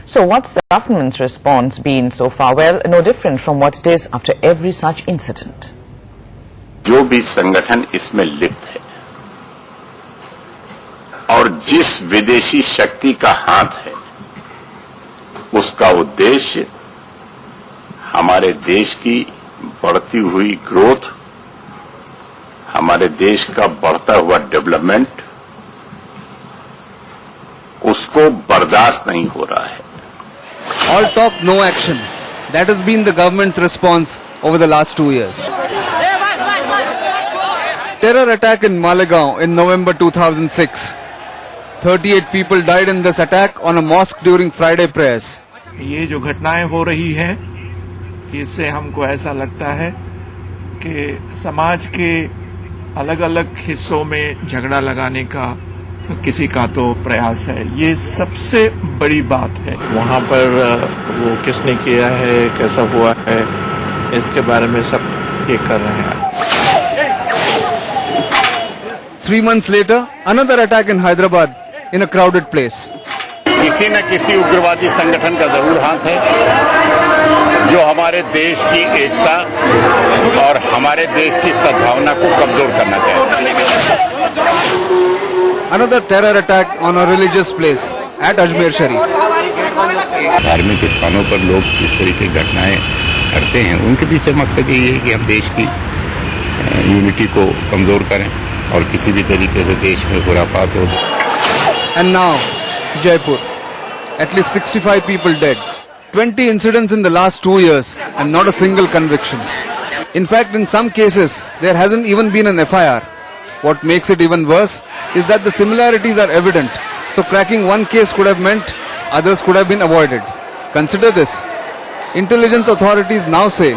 So what's the government's response been so far? Well, no different from what it is after every such incident. जो भी संगठन इसमें लिप्त है और जिस विदेशी शक्ति का हाथ है, उसका उद्देश्य हमारे देश की बढ़ती हुई ग्रोथ, हमारे देश का बढ़ता हुआ डेवलपमेंट, उसको बर्दाश्त नहीं हो रहा है. All talk, no action. That has been the government's response over the last 2 years. Terror attack in Malegaon in November 2006. 38 people died in this attack on a mosque during Friday prayers. ये जो घटनाएं हो रही है, इससे हमको ऐसा लगता है कि समाज के अलग अलग हिस्सों में झगड़ा लगाने का किसी का तो प्रयास है. ये सबसे बड़ी बात है. वहां पर वो किसने किया है, कैसा हुआ है, इसके बारे में सब ये कर रहे हैं. 3 months later, another attack in Hyderabad in a crowded place. किसी न किसी उग्रवादी संगठन का जरूर हाथ है जो हमारे देश की एकता और हमारे देश की सद्भावना को कमजोर करना चाहता है. Another terror attack on a religious place at Ajmer Sharif. धार्मिक स्थानों पर लोग इस तरह की घटनाएं करते हैं, उनके पीछे मकसद यही है कि हम देश की यूनिटी को कमजोर करें और किसी भी तरीके से देश में खुराफात हो. And now, Jaipur. At least 65 people dead. 20 incidents in the last 2 years and not a single conviction. In fact, in some cases, there hasn't even been an FIR. What makes it even worse is that the similarities are evident. So cracking one case could have meant others could have been avoided. Consider this. Intelligence authorities now say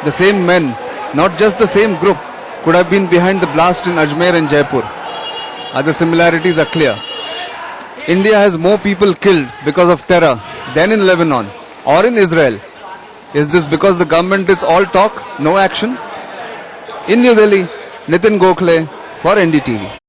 the same men, not just the same group, could have been behind the blast in Ajmer and Jaipur. Other similarities are clear. India has more people killed because of terror than in Lebanon or in Israel. Is this because the government is all talk, no action? In New Delhi, Nitin Gokhale for NDTV.